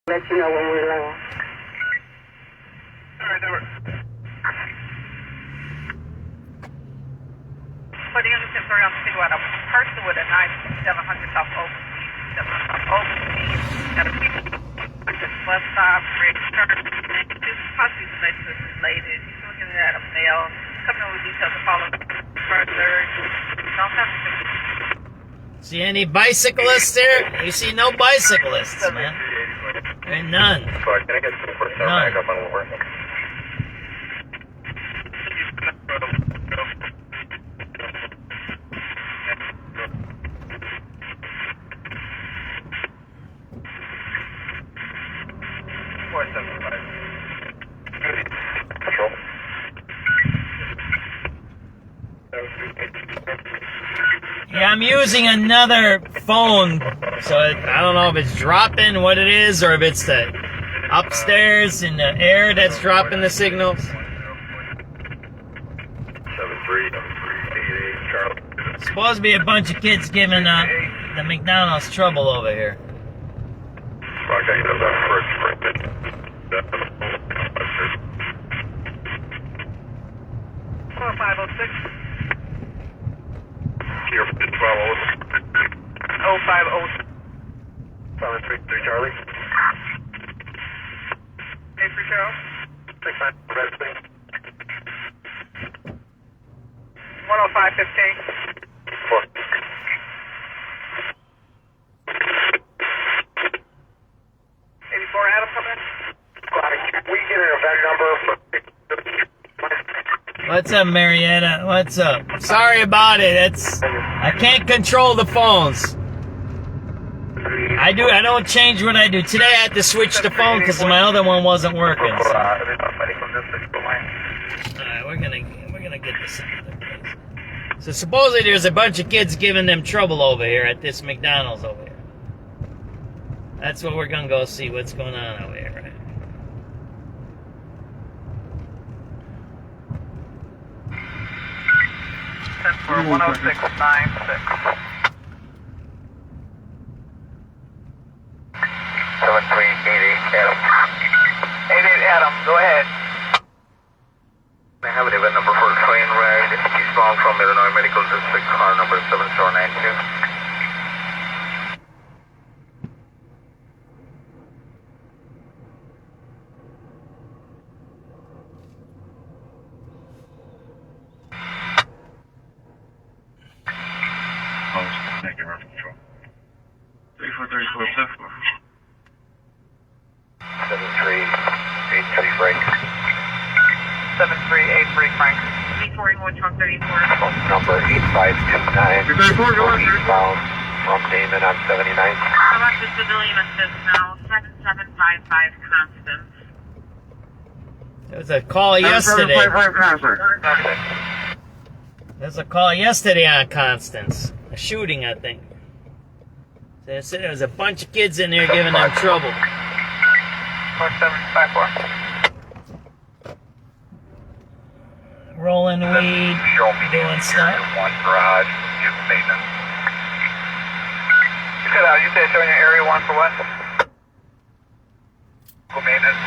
Let you know when we're low. Alright, over. For the unit 10 on the city, a person with a 9700 off open speed, 700 off open speed, got a people bus stop, red turn, this possibly related. He's looking at a male, coming with details to follow further. Don't have to. See any bicyclists there? You see no bicyclists, man. There ain't none. Sorry, can I get some first None. back up on the work? Control. Yeah, I'm using another phone, so I don't know if it's dropping what it is, or if it's the upstairs in the air that's dropping the signals. 7388 Charlie. Supposed to be a bunch of kids giving the McDonald's trouble over here. Roger, you know that first spring. 4506. Here, 12 0506. 733 Charlie. 83 Charles. 69 red thing. 10515. 4. 84 Adam coming in. We get an event number for. What's up, Marietta? What's up? Sorry about it. I can't control the phones. I don't change what I do. Today I had to switch the phone because my other one wasn't working. So. Alright, we're gonna get this in other place. So supposedly there's a bunch of kids giving them trouble over here at this McDonald's over here. That's what we're gonna go see. What's going on over here, right? For 10696. 7388 Adam. 88 Adam, go ahead. I have an event number for a train ride eastbound from Illinois Medical District, car number 7092. Thank you, Roger Control. 3434 7383 break. 7383 Frank. 34 English 134. Phone number 8529. 34, go on, Eastbound from Damon on 79. How about the civilian assist now? 7755 Constance. There was a call yesterday. Okay. There's a call yesterday on Constance. A shooting, I think. They said there was a bunch of kids in there giving them trouble. 4754. Rolling weed, Show me doing stuff. one garage, use maintenance. You said showing your area 1 for what? For maintenance.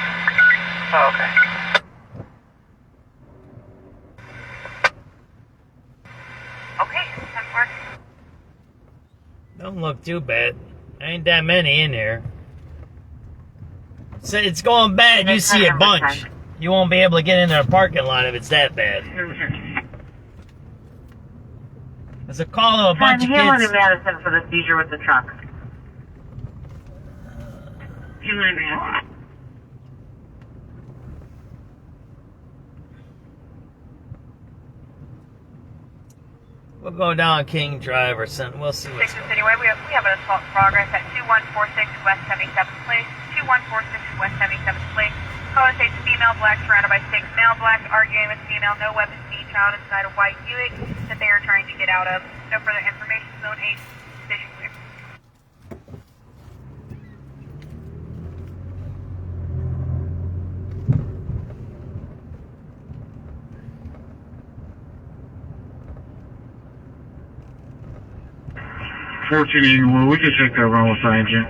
Oh, okay. Okay, 10-4. Don't look too bad. Ain't that many in here. So it's going bad. You see a bunch. You won't be able to get into the parking lot if it's that bad. There's a call to a bunch of Hamlin kids. in Madison for the seizure with the truck. Hamlin in Madison. We'll go down King Drive or something. We'll see what's Sixth going anyway, we have an assault in progress at 2146 West 77th Place. 2146 West 77th Place. Caller states female black surrounded by 6 male black arguing with female, no weapons being child inside a white Buick that they are trying to get out of. No further information. Zone 8. Decision clear. Fortunately, well, we can check that wrong with Agent.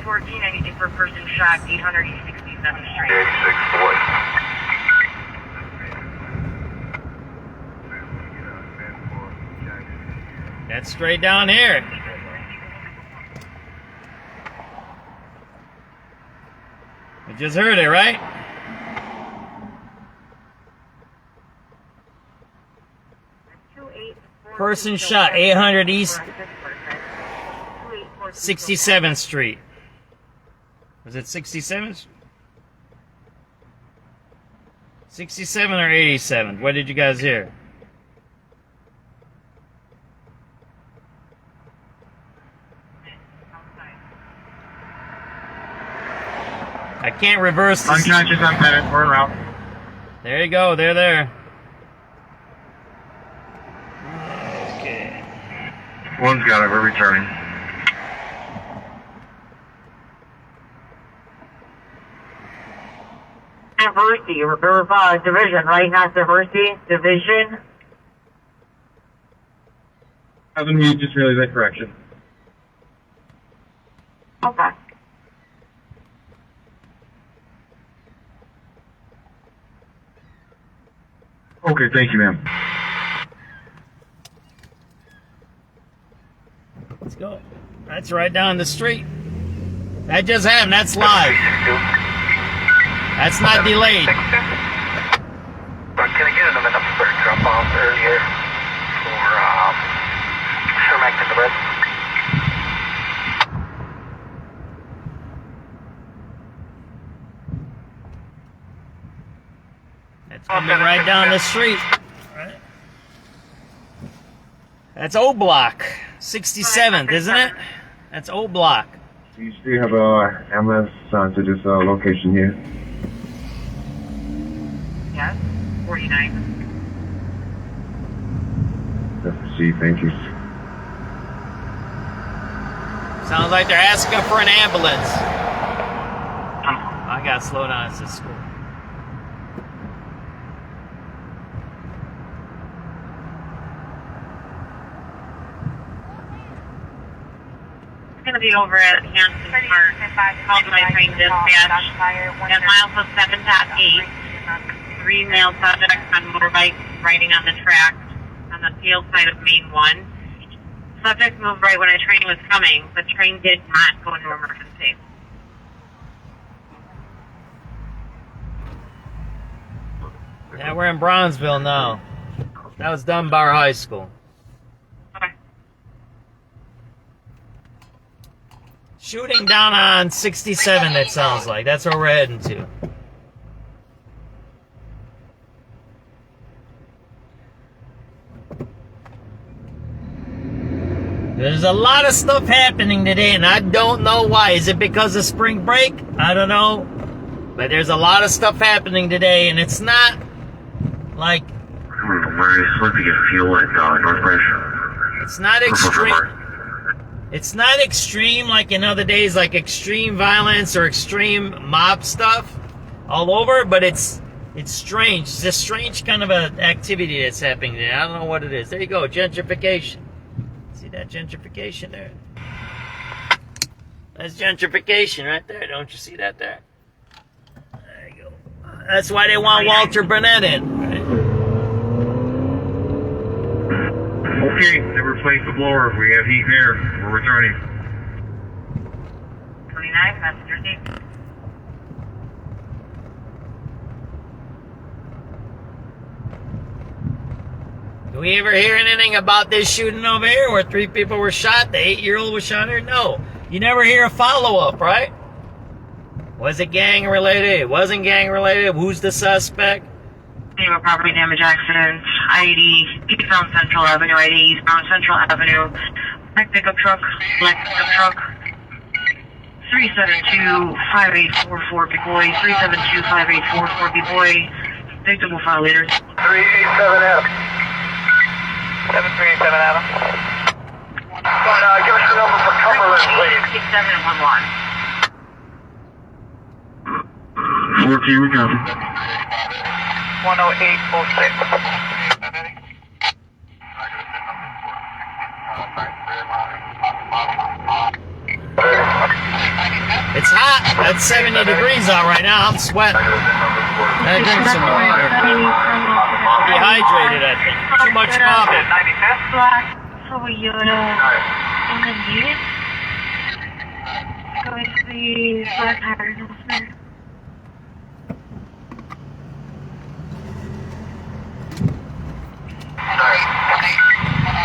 14, I need you for person shot, 800 East 67th Street. 86 boy. That's straight down here. You just heard it, right? Person shot, 800 East 67th Street. Was it 67th? 67 or 87? What did you guys hear? I can't reverse this. Unconscious, unpenned, we're en route. There you go, they're there. Okay. One's got it, we're returning. Diversity, division, right? Not diversity, division. Haven't you just realized that correction? Okay. Okay, thank you, ma'am. Let's go. That's right down the street. That just happened. That's live. That's not delayed. Can I get another number for a drop off earlier for Shermack and the rest? That's coming right down the street. Right. That's O Block, 67th, isn't it? That's O Block. You still have a ambulance to this location here. Yes, 49. See, thank you. Sounds like they're asking for an ambulance. I gotta slow down. It's a school. It's going to be over at Hanson Park. Called my train dispatch. At miles of 7.8. 3 male subjects on motorbikes riding on the track on the field side of Main 1. Subjects moved right when a train was coming. The train did not go into emergency. Yeah, we're in Bronzeville now. That was Dunbar High School. Okay. Shooting down on 67, it sounds like. That's where we're heading to. There's a lot of stuff happening today, and I don't know why. Is it because of spring break? I don't know. But there's a lot of stuff happening today, and it's not like... We're supposed to get fuel at Northbridge. It's not extreme. It's not extreme like in other days, like extreme violence or extreme mob stuff all over, but it's strange. It's a strange kind of an activity that's happening today. I don't know what it is. There you go, gentrification. See that gentrification there? That's gentrification right there. Don't you see that there? There you go. That's why they want Walter Burnett in. Right? Okay, they replaced the blower. We have heat and air. We're returning. 29, passenger seat. Do we ever hear anything about this shooting over here where 3 people were shot? The 8-year-old was shot here? No. You never hear a follow-up, right? Was it gang related? It wasn't gang related. Who's the suspect? Name of property damage accident. ID eastbound Central Avenue. ID eastbound Central Avenue. Black pickup truck. 372-5844 Big Boy. 372-5844 Big Boy. Victim will file later. 387 Adam. 7387 Adam. Give us the number for Cumberland, please. 6711. 14, we copy. 10806. It's hot. It's 70 degrees out right now. I'm sweating. I drink some water. I'm dehydrated, I think. Too much coffee. Black Toyota Indeed. So it's the black tires in there.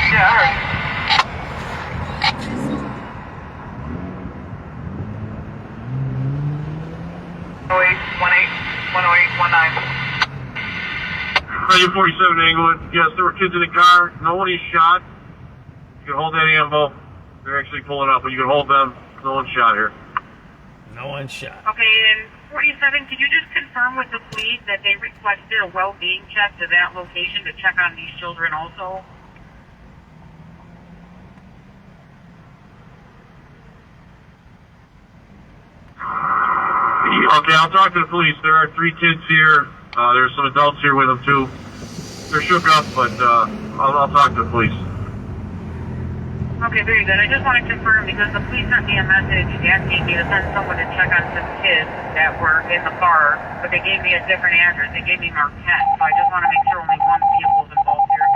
Yeah, I heard. 47 England. Yes, there were kids in the car. Nobody shot. You can hold that ammo. They're actually pulling up, but you can hold them. No one shot here. No one shot. Okay, and 47, could you just confirm with the police that they requested a well-being check to that location to check on these children also? Okay, I'll talk to the police. There are 3 kids here. There's some adults here with them too. They're shook up, but I'll talk to the police. Okay, very good. I just want to confirm because the police sent me a message asking me to send someone to check on some kids that were in the car, but they gave me a different address. They gave me Marquette, so I just want to make sure only one vehicle is involved here.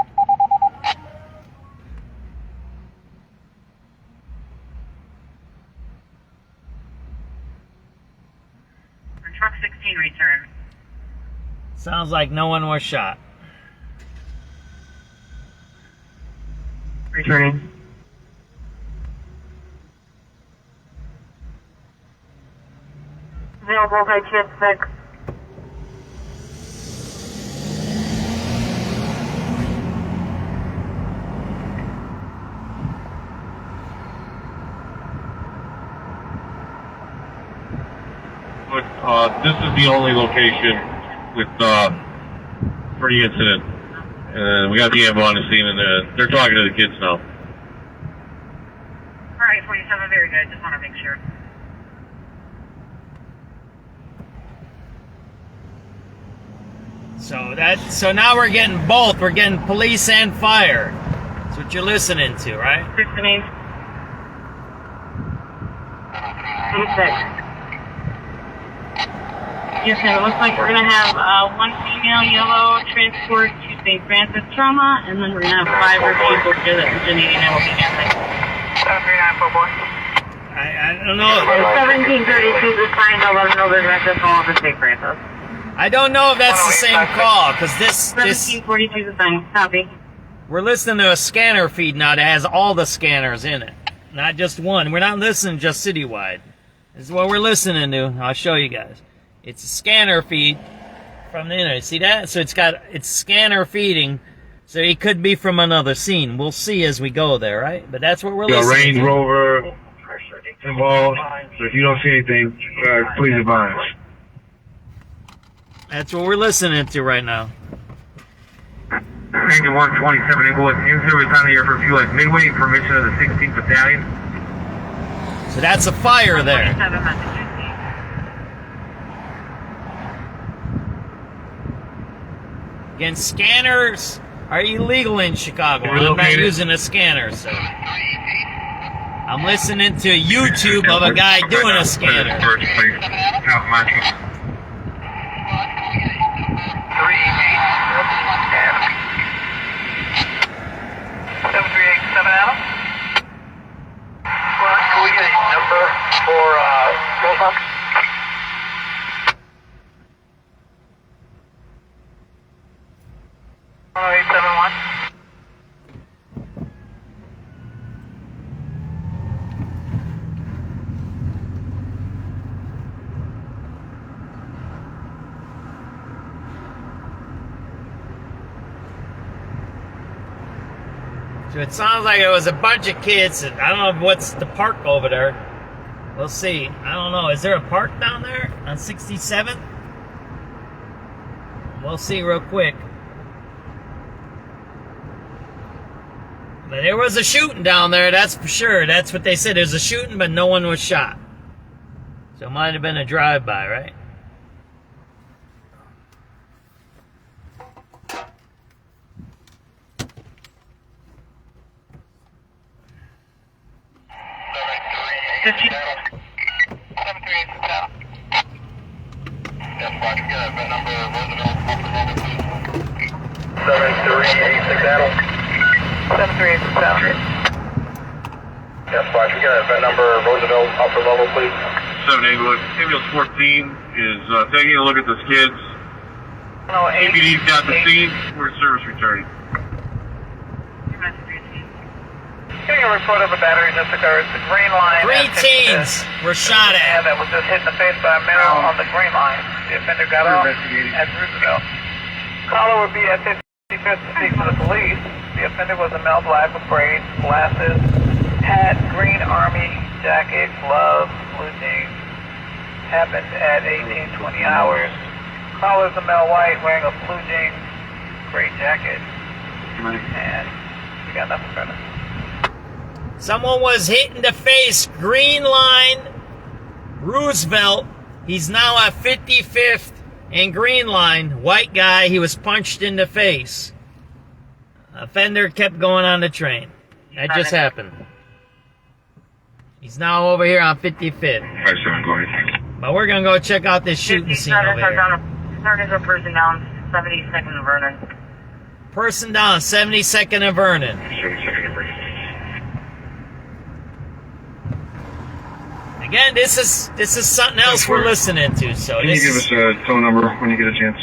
And truck 16 return. Sounds like no one was shot. Returning. Available by chip 6. But this is the only location with for the incident. We got the ambo on the scene, and they're talking to the kids now. Alright, 47, very good. Just want to make sure. So now we're getting both. We're getting police and fire. That's what you're listening to, right? 16. 86. Yes, ma'am. It looks like we're going to have one female yellow transport to St. Francis Trauma, and then we're going to have 5 people to the originating that will be handling. 7394 I don't know. 1732 is fine. I'll let them know there's access all to St. Francis. I don't know if that's the same call, because this 1742 is fine. Copy. we're listening to a scanner feed now that has all the scanners in it, not just one. We're not listening just citywide. This is what we're listening to. I'll show you guys. It's a scanner feed from the internet. See that? So it's scanner feeding. So it could be from another scene. We'll see as we go there, right? But that's what we're listening Range to. Rover involved. So if you don't see anything, please advise. That's what we're listening to right now. Range 127 Inglewood. Incident time of year for fuel at Midway. Permission of the 16th Battalion. So that's a fire there. 27 Massachusetts. Again, scanners are illegal in Chicago. I'm not using a scanner, so I'm listening to YouTube of a guy doing a scanner. First place. Top marshal. 7387 Adam. Well, can we get a number for Roebuck? Oh, 871. So it sounds like it was a bunch of kids. I don't know what's the park over there. We'll see. I don't know. Is there a park down there on 67? We'll see real quick. But there was a shooting down there, that's for sure. That's what they said. There's a shooting, but no one was shot. So it might have been a drive-by, right? 7386 Adam. 7386 Adam. Yes, Flash, we got a event number, Roosevelt, upper level, please. 7 England. Ambulance 14 is taking a look at the skids. No, APD's got the scene. We're service returning. Getting a report of a battery just occurred. The green line. 3 teens were shot Yeah, at. that was just hit in the face by a male on the green line. The offender got off at Roosevelt. Caller would be at 55th to speak to the police. The offender was a male black with braids, glasses, hat, green army jacket, gloves, blue jeans. Happened at 18:20 hours. Caller's a male white wearing a blue jeans, gray jacket. And we got nothing further. Someone was hit in the face. Green line, Roosevelt. He's now at 55th and Green line. White guy, he was punched in the face. Offender kept going on the train. That just happened. He's now over here on 55th. 57, go ahead. But we're going to go check out this shooting scene over here. Started a person down 72nd and Vernon. Person down, 72nd and Vernon. Again, this is something else we're listening to. So Can you give us a phone number when you get a chance?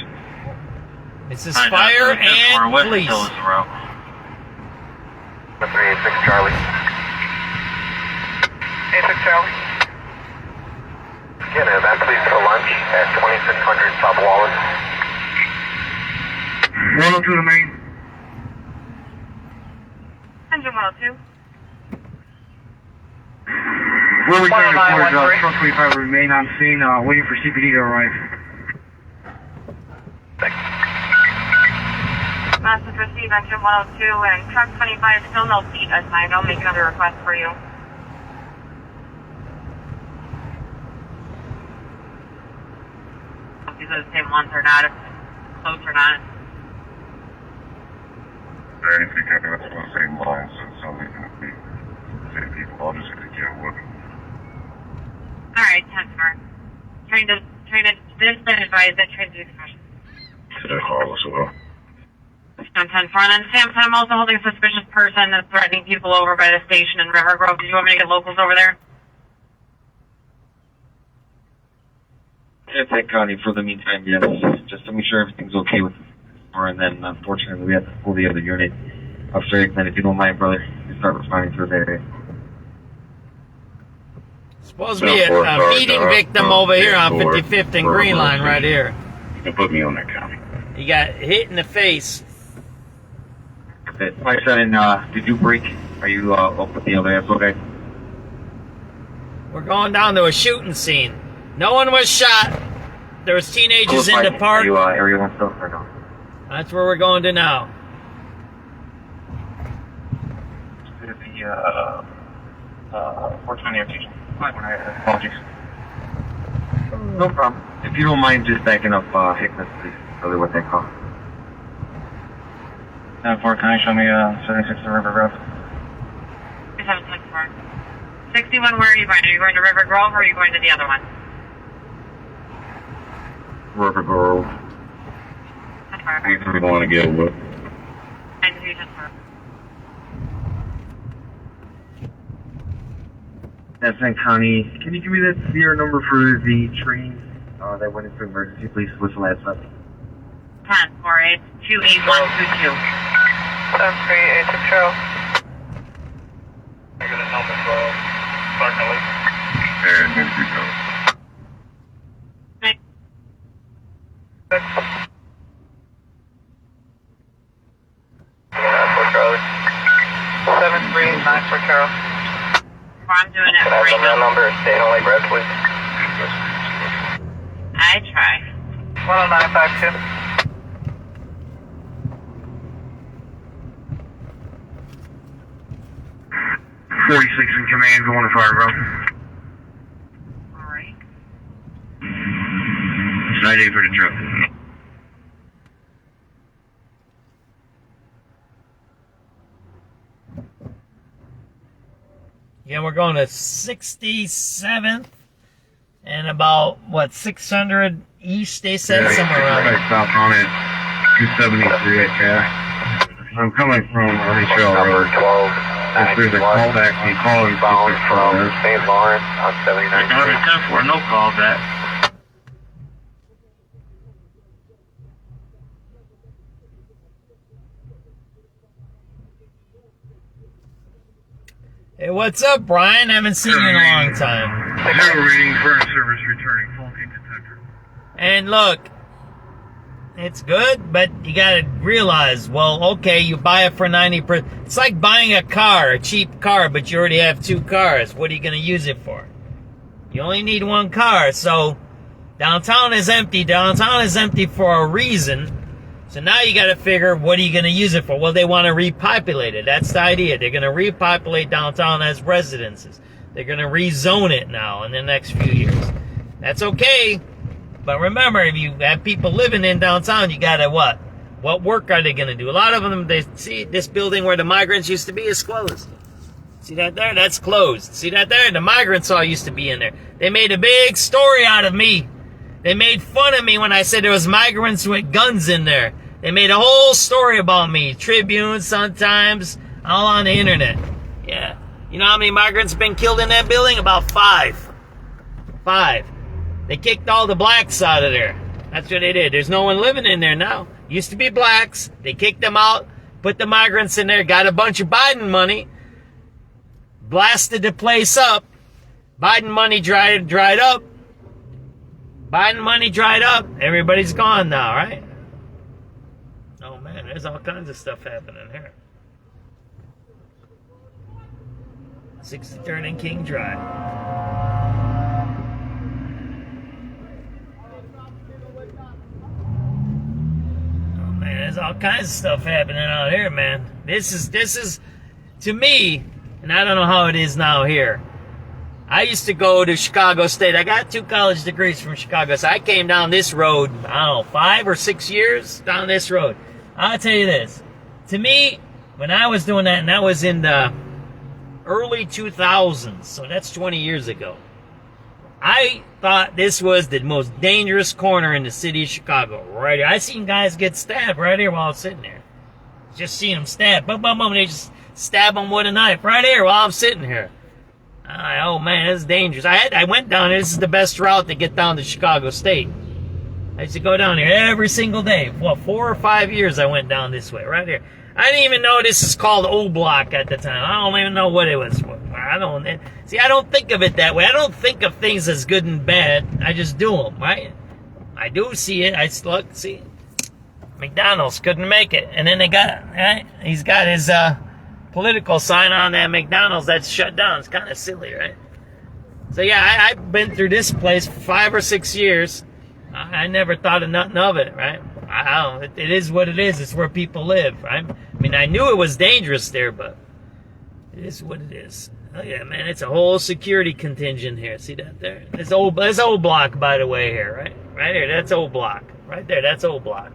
This is fire and police. 386 Charlie. 86 Charlie. Get an event, please, for lunch at 2600 South Wallace. 102 to Main. Engine 102. We're returning reports. 10913. Truck 25 remain on scene, waiting for CPD to arrive. Message received, engine 102, and truck 25 still no seat assigned. I'll make another request for you. These are the same ones or not, if it's close or not. Anything happening that's on the same lines, so it's only going to be the same people. I'll just get you a look. Alright, 10-4. Trying to, this been advised that train to discussion. Did I call as well? On 10-4, and then Sam, I'm also holding a suspicious person that's threatening people over by the station in River Grove. Did you want me to get locals over there? Tech County for the meantime, yes. Just to make sure everything's okay with her, and then unfortunately we have to pull the other unit. Officer Aikman, if you don't mind, brother, you start responding to her area. Supposed to be a beating victim over here on 55th and Green line right here. You can put me on that county. He got hit in the face. 5-7, did you break? Are you up with the other SO guys? We're going down to a shooting scene. No one was shot. There was teenagers in the park. Are you area 1 still or no? That's where we're going to now. The 420 teaching. Apologies. No problem. If you don't mind just backing up Hickman, please. Really what they call. 10-4, can you show me 76 to River Grove? 764. 61, where are you going? Are you going to River Grove or are you going to the other one? River Grove. That's far. We want to get a look. 93-10-4. That's in County. Can you give me that serial number for the train that went into emergency, please? What's the last up? 10-4, it's 28122. 7386 Charlie. You're going to number for Sergeant Lee. And then we go. For Charlie. 739 for Charlie. Well, I'm doing it Can I have right the mail now. number? Stay on Lake Red, please. I try. 10952. .46 in command, going to fire, bro. Alright. It's 98 for the truck. Yeah, we're going to 67th and about, 600 east, they said, somewhere around there. South on it, 273, yeah. I'm coming from Army Trail Road. If there's a callback, you call and bound from St. Lawrence on 79. Number 10-4, no call back. Hey, what's up, Brian? I haven't seen you in a long time. Zero reading, current service returning, faulty detector. And look, it's good, but you gotta realize, well, okay, you buy it for 90%. It's like buying a car, a cheap car, but you already have 2 cars. What are you gonna use it for? You only need 1 car, so downtown is empty. Downtown is empty for a reason. So now you gotta figure, what are you gonna use it for? Well, they wanna repopulate it. That's the idea. They're gonna repopulate downtown as residences. They're gonna rezone it now in the next few years. That's okay. But remember, if you have people living in downtown, you gotta what? What work are they gonna do? A lot of them, they see this building where the migrants used to be is closed. See that there? That's closed. See that there? The migrants all used to be in there. They made a big story out of me. They made fun of me when I said there was migrants with guns in there. They made a whole story about me. Tribune, Sun-Times, all on the internet. Yeah. You know how many migrants been killed in that building? About 5. 5. They kicked all the blacks out of there. That's what they did. There's no one living in there now. Used to be blacks. They kicked them out, put the migrants in there, got a bunch of Biden money, blasted the place up. Biden money dried up. Biden money dried up. Everybody's gone now, right? Oh man, there's all kinds of stuff happening here. 63rd and King Drive. Oh man, there's all kinds of stuff happening out here, man. This is to me, and I don't know how it is now here. I used to go to Chicago State. I got 2 college degrees from Chicago. So I came down this road, I don't know, 5 or 6 years down this road. I'll tell you this. To me, when I was doing that, and that was in the early 2000s, so that's 20 years ago, I thought this was the most dangerous corner in the city of Chicago. Right here. I seen guys get stabbed right here while I was sitting there. Just seeing them stabbed. Boom, boom, boom. They just stab them with a knife right here while I'm sitting here. Oh man, this is dangerous. I went down here. This is the best route to get down to Chicago State. I used to go down here every single day. Well, 4 or 5 years I went down this way, right here. I didn't even know this is called O Block at the time. I don't even know what it was. I don't think of it that way. I don't think of things as good and bad. I just do them, right? I do see it. I look, see. McDonald's couldn't make it. And then they got, right? He's got his, political sign on that McDonald's that's shut down. It's kind of silly, right? So yeah, I've been through this place for 5 or 6 years. I never thought of nothing of it, right? I don't. It is what it is. It's where people live, right? I mean, I knew it was dangerous there, but it is what it is. Oh yeah, man, it's a whole security contingent here. See that there? There's O Block, by the way, here, right? Right here, that's O Block. Right there, that's O Block.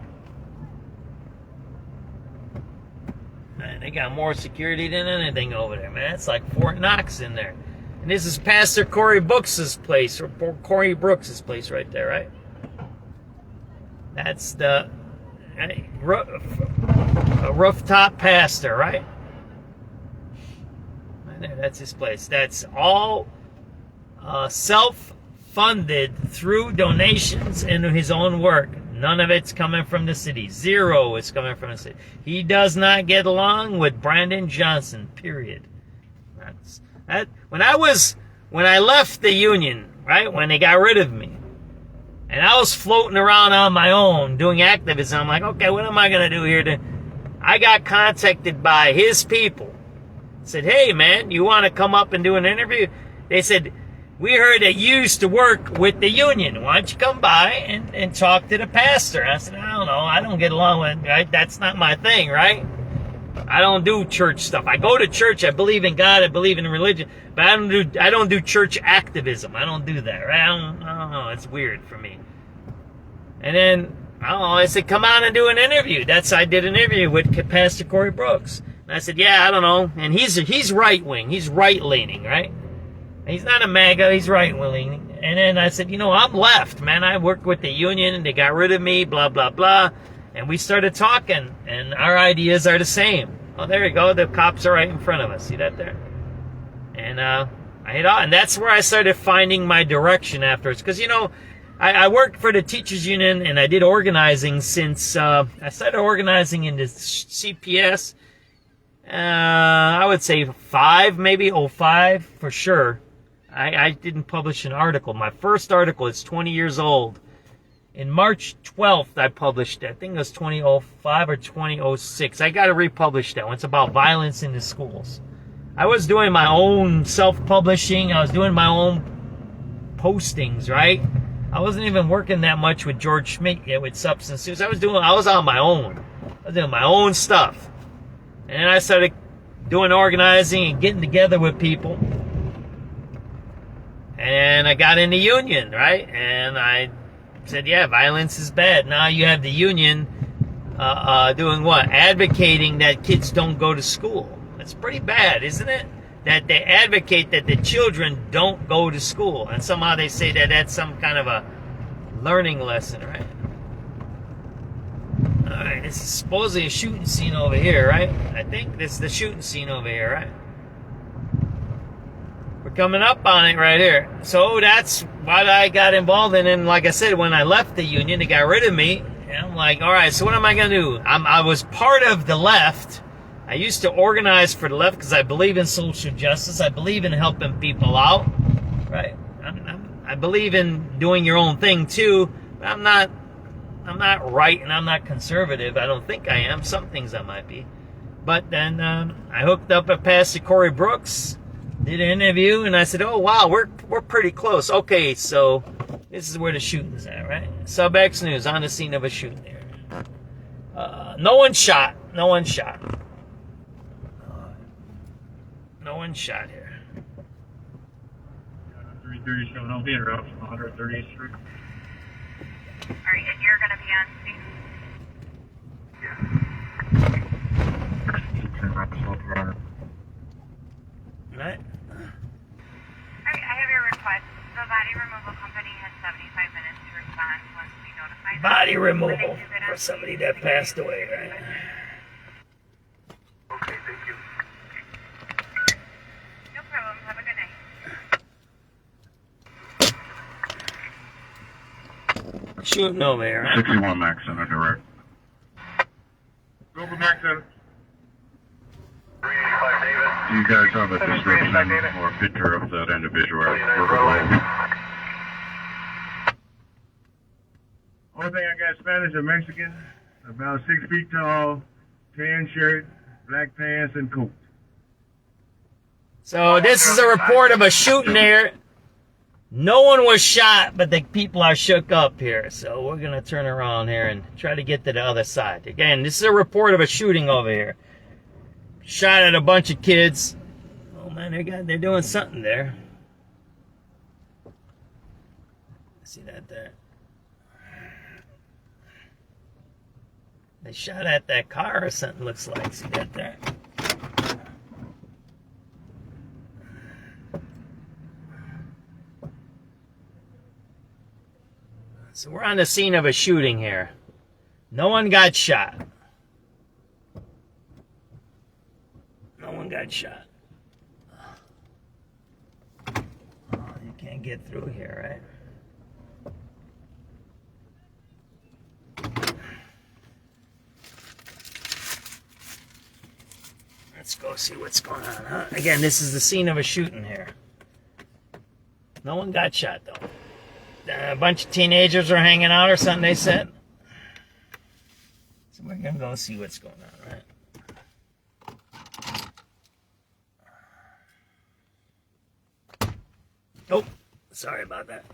Man, they got more security than anything over there, man. It's like Fort Knox in there. And this is Pastor Corey Brooks' place, or Corey Brooks' place right there, right? That's the rooftop pastor, right? Right there, that's his place. That's all self-funded through donations and his own work. None of it's coming from the city. 0 is coming from the city. He does not get along with Brandon Johnson, period. When I left the union, right, when they got rid of me, and I was floating around on my own doing activism, I'm like, okay, what am I going to do here? I got contacted by his people. Said, hey, man, you want to come up and do an interview? They said, we heard that you used to work with the union. Why don't you come by and talk to the pastor? I said, I don't know. I don't get along with, right? That's not my thing, right? I don't do church stuff. I go to church. I believe in God. I believe in religion. But I don't do church activism. I don't do that, right? I don't know. It's weird for me. And then, I don't know. I said, come on and do an interview. I did an interview with Pastor Corey Brooks. And I said, yeah, I don't know. And he's right-wing. He's right-leaning, right? He's not a MAGA. He's right-leaning. And then I said, I'm left, man. I worked with the union and they got rid of me, blah, blah, blah. And we started talking, and our ideas are the same. Oh, there you go. The cops are right in front of us. See that there? And I hit on, and that's where I started finding my direction afterwards. Because, I worked for the teachers union, and I did organizing since I started organizing in the CPS. I would say 05, maybe 05 for sure. I didn't publish an article. My first article is 20 years old. In March 12th, I published it. I think it was 2005 or 2006. I got to republish that one. It's about violence in the schools. I was doing my own self-publishing. I was doing my own postings, right? I wasn't even working that much with George Schmidt yet with SubX.News. I was on my own. I was doing my own stuff. And then I started doing organizing and getting together with people. And I got in the union, right? And I said, yeah, violence is bad. Now you have the union doing what? Advocating that kids don't go to school. That's pretty bad, isn't it? That they advocate that the children don't go to school. And somehow they say that that's some kind of a learning lesson, right? Alright, this is supposedly a shooting scene over here, right? I think this is the shooting scene over here, right? We're coming up on it right here. So that's what I got involved in. And like I said, when I left the union, they got rid of me. And I'm like, all right, so what am I going to do? I was part of the left. I used to organize for the left because I believe in social justice. I believe in helping people out, right? I believe in doing your own thing too. But I'm not right and I'm not conservative. I don't think I am. Some things I might be. But then I hooked up with Pastor Corey Brooks. Did an interview, and I said, oh, wow, we're pretty close. Okay, so this is where the shooting's at, right? SubX.News, on the scene of a shooting there. No one shot. No one shot. No one shot here. 330 showing no interruption on 138th Street. Alright, and you're going to be on scene? Right? Alright, I have your request. The body removal company has 75 minutes to respond once we notify them. Body removal for somebody that passed away, right? Okay, thank you. No problem. Have a good night. Shooting over here, right? 61 Max Center, direct. Go for Max Center. 385 David. Do you guys have a description or a picture of that individual? Only thing I got Spanish and Mexican, about 6 feet tall, tan shirt, black pants, and coat. So this is a report of a shooting there. No one was shot, but the people are shook up here. So we're going to turn around here and try to get to the other side. Again, this is a report of a shooting over here. Shot at a bunch of kids. Oh man, they're doing something there. See that there? They shot at that car or something, looks like. See that there? So we're on the scene of a shooting here. No one got shot. No one got shot. Oh, you can't get through here, right? Let's go see what's going on, huh? Again, this is the scene of a shooting here. No one got shot, though. A bunch of teenagers are hanging out or something, they said. So we're going to go see what's going on, right? Oh, sorry about that.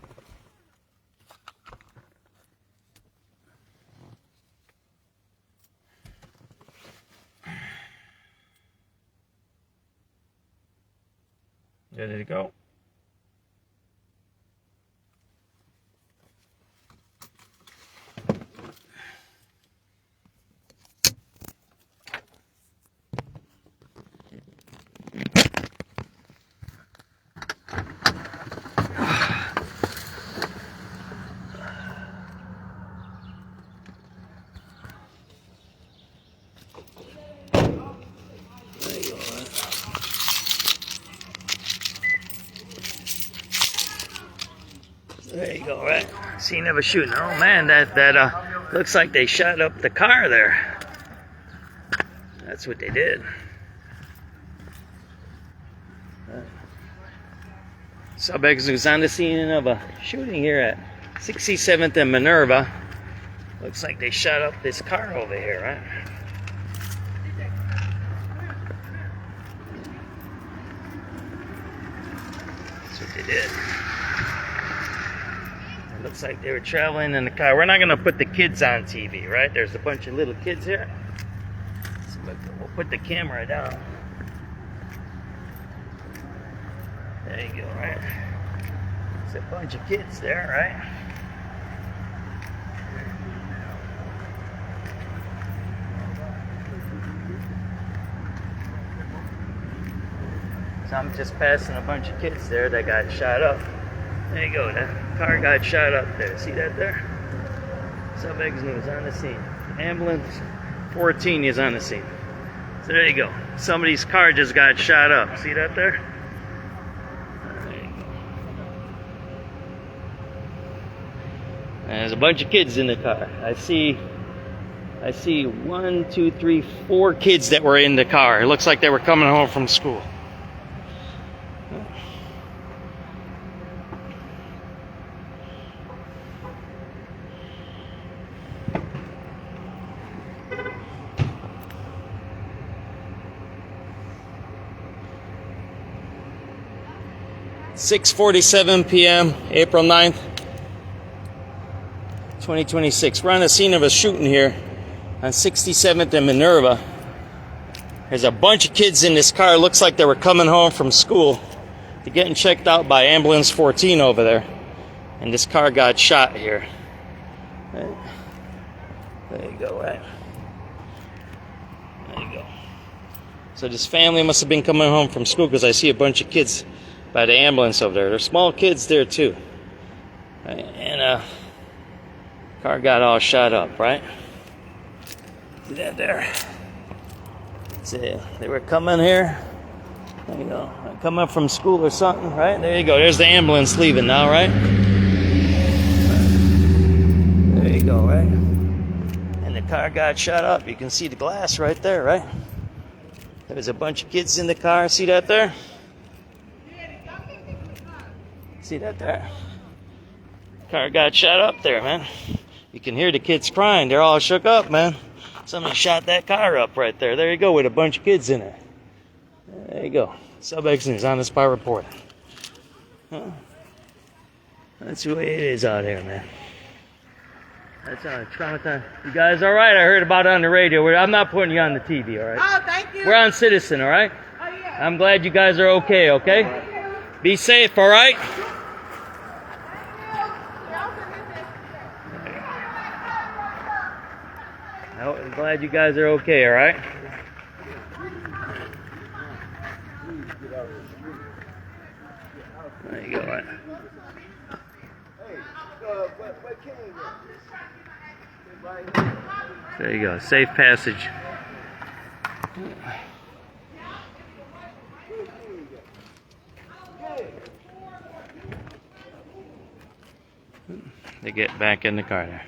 Ready to go? There you go, right? Scene of a shooting. Oh man, that looks like they shot up the car there. That's what they did. SubX.News on the scene of a shooting here at 67th and Minerva. Looks like they shot up this car over here, right? That's what they did. It looks like they were traveling in the car. We're not going to put the kids on TV, right? There's a bunch of little kids here. So we'll put the camera down. There you go, right? There's a bunch of kids there, right? So I'm just passing a bunch of kids there that got shot up. There you go, that car got shot up there. See that there? SubX.News on the scene. Ambulance 14 is on the scene. So there you go. Somebody's car just got shot up. See that there? There you go. And there's a bunch of kids in the car. I see 1, 2, 3, 4 kids that were in the car. It looks like they were coming home from school. (6:47 p.m. April 9th, 2026. We're on the scene of a shooting here on 67th and Minerva. There's a bunch of kids in this car. Looks like they were coming home from school. They're getting checked out by ambulance 14 over there. And this car got shot here. Right. There you go, right? There you go. So this family must have been coming home from school because I see a bunch of kids by the ambulance over there. There's small kids there too. Right? And car got all shot up, right? See that there? See, they were coming here. There you go. Coming from school or something, right? There you go. There's the ambulance leaving now, right? There you go, right? And the car got shot up. You can see the glass right there, right? There's a bunch of kids in the car. See that there? See that there? Car got shot up there, man. You can hear the kids crying. They're all shook up, man. Somebody shot that car up right there. There you go, with a bunch of kids in it. There you go. SubX.News on the spot report. Huh? That's the way it is out here, man. That's traumatized. You guys all right? I heard about it on the radio. I'm not putting you on the TV, all right? Oh, thank you. We're on Citizen, all right? Oh, yeah. I'm glad you guys are okay, okay? Be safe, all right? I'm glad you guys are okay, all right? There you go, right? There you go, safe passage. They get back in the car there.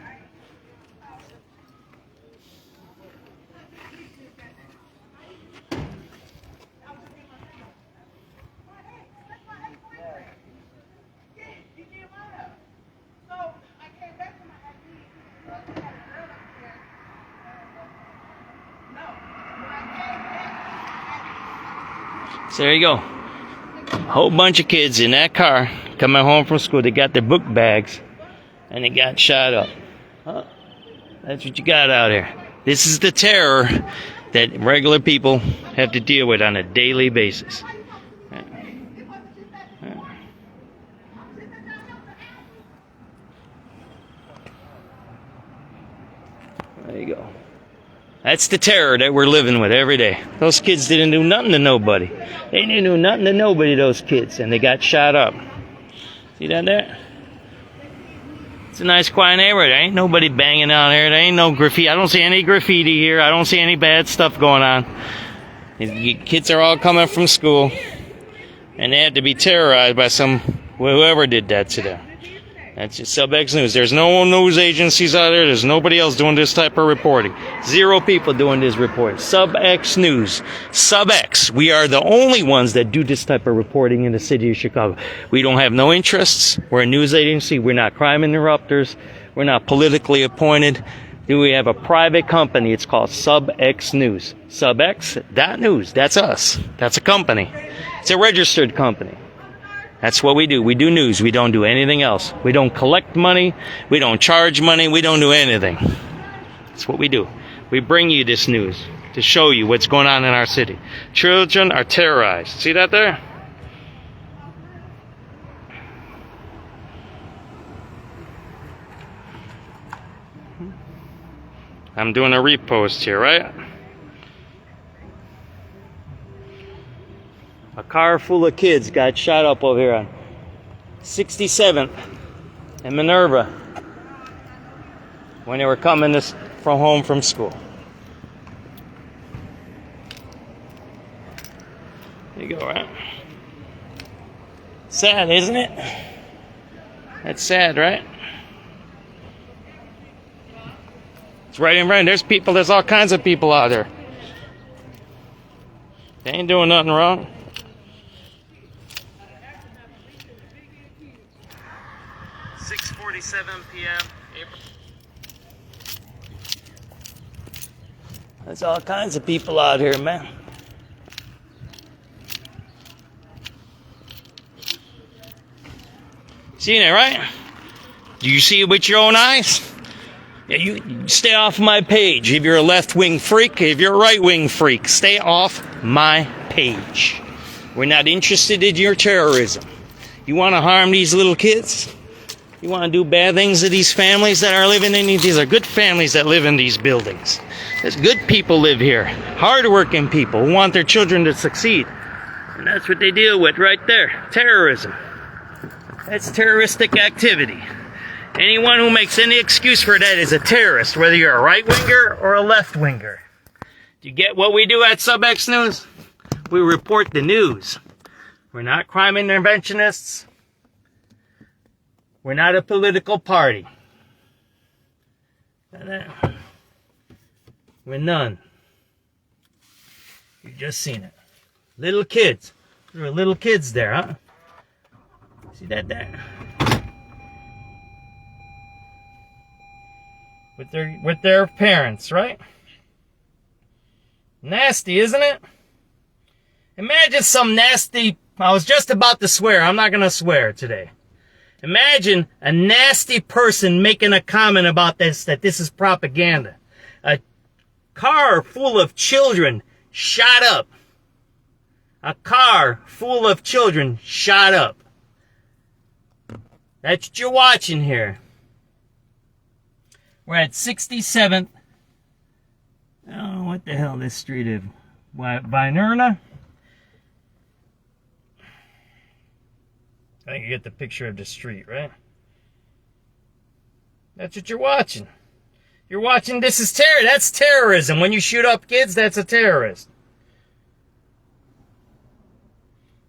So there you go. A whole bunch of kids in that car coming home from school. They got their book bags and they got shot up. Huh? That's what you got out here. This is the terror that regular people have to deal with on a daily basis. There you go. That's the terror that we're living with every day. Those kids didn't do nothing to nobody. They didn't do nothing to nobody, those kids, and they got shot up. See that there? It's a nice quiet neighborhood. There ain't nobody banging out here. There ain't no graffiti. I don't see any graffiti here. I don't see any bad stuff going on. The kids are all coming from school, and they had to be terrorized by whoever did that to them. That's just SubX.News. There's no news agencies out there. There's nobody else doing this type of reporting. 0 people doing this reporting. SubX.News. SubX. We are the only ones that do this type of reporting in the city of Chicago. We don't have no interests. We're a news agency. We're not crime interrupters. We're not politically appointed. We have a private company. It's called SubX.News. SubX.News. That's us. That's a company. It's a registered company. That's what we do. We do news. We don't do anything else. We don't collect money. We don't charge money. We don't do anything. That's what we do. We bring you this news to show you what's going on in our city. Children are terrorized. See that there? I'm doing a repost here, right? A car full of kids got shot up over here on 67th and Minerva when they were coming from home from school. There you go, right? Sad, isn't it? That's sad, right? It's right in front. There's people, there's all kinds of people out there. They ain't doing nothing wrong. p.m. April. There's all kinds of people out here, man. Seen it, right? Do you see it with your own eyes? Yeah, you stay off my page. If you're a left-wing freak, if you're a right-wing freak, stay off my page. We're not interested in your terrorism. You want to harm these little kids? You want to do bad things to these families that are living in these are good families that live in these buildings. There's good people live here. Hard-working people who want their children to succeed. And that's what they deal with right there. Terrorism. That's terroristic activity. Anyone who makes any excuse for that is a terrorist, whether you're a right-winger or a left-winger. Do you get what we do at SubX.News? We report the news. We're not crime interventionists. We're not a political party. We're none. You've just seen it. Little kids. There were little kids there, huh? See that there? With their parents, right? Nasty, isn't it? Imagine some nasty... I was just about to swear. I'm not going to swear today. Imagine a nasty person making a comment about this, that this is propaganda. A car full of children shot up. A car full of children shot up. That's what you're watching here. We're at 67th. Oh, what the hell this street is? Vinerna? I think you get the picture of the street, right? That's what you're watching. You're watching, this is terror. That's terrorism. When you shoot up kids, that's a terrorist.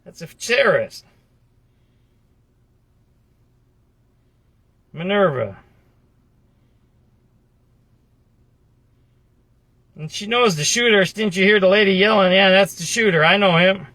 That's a terrorist. Minerva. And she knows the shooter. Didn't you hear the lady yelling? Yeah, that's the shooter. I know him.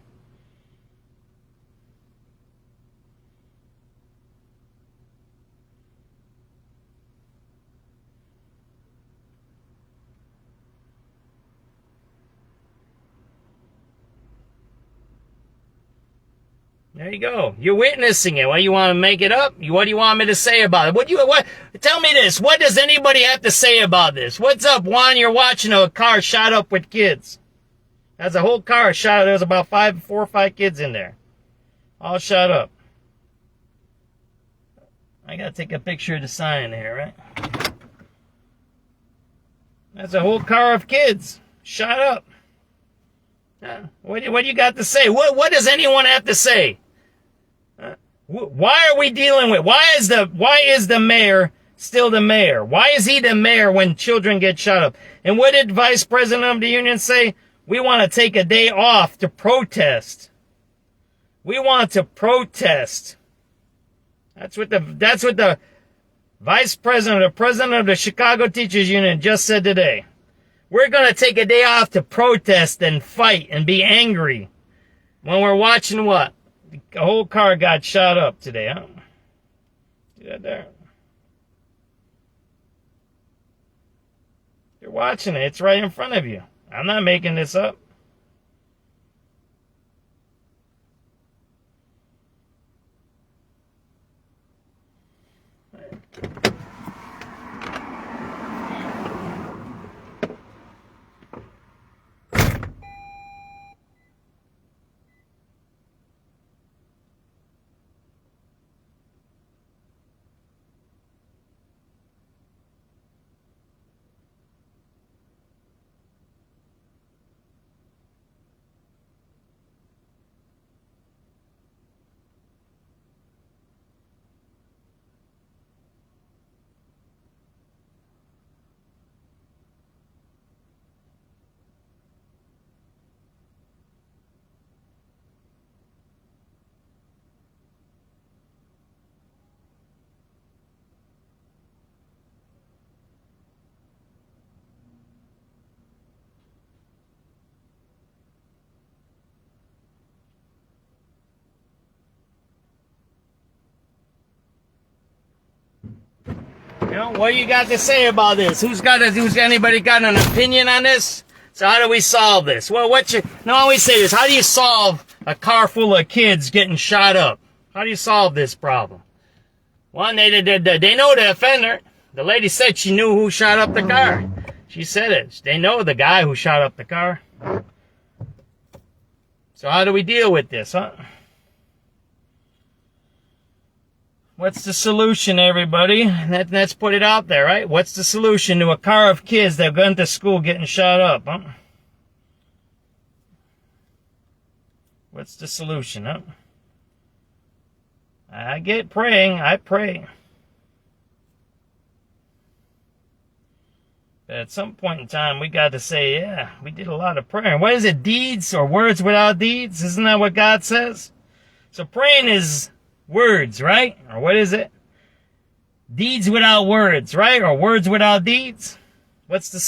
There you go. You're witnessing it. What, you want to make it up? What do you want me to say about it? What? Tell me this. What does anybody have to say about this? What's up, Juan? You're watching a car shot up with kids. That's a whole car shot. There's about 4 or 5 kids in there. All shot up. I gotta take a picture of the sign here, right? That's a whole car of kids shot up. What do you got to say? What does anyone have to say? Why are we dealing with? Why is the mayor still the mayor? Why is he the mayor when children get shot up? And what did Vice President of the Union say? We want to take a day off to protest. We want to protest. That's what the vice president or president of the Chicago Teachers Union just said today. We're going to take a day off to protest and fight and be angry when we're watching what? The whole car got shot up today, huh? See that there? You're watching it. It's right in front of you. I'm not making this up. You know, what you got to say about this? Who's anybody got an opinion on this? So how do we solve this? Well, I always say this. How do you solve a car full of kids getting shot up? How do you solve this problem? One, they know the offender. The lady said she knew who shot up the car. She said it. They know the guy who shot up the car. So how do we deal with this, huh? What's the solution, everybody? Let's put it out there, right? What's the solution to a car of kids that are going to school getting shot up, huh? What's the solution, huh? I pray. But at some point in time, we got to say, yeah, we did a lot of praying. What is it, deeds or words without deeds? Isn't that what God says? So praying is words, right? Or what is it? Deeds without words, right? Or words without deeds? What's the same?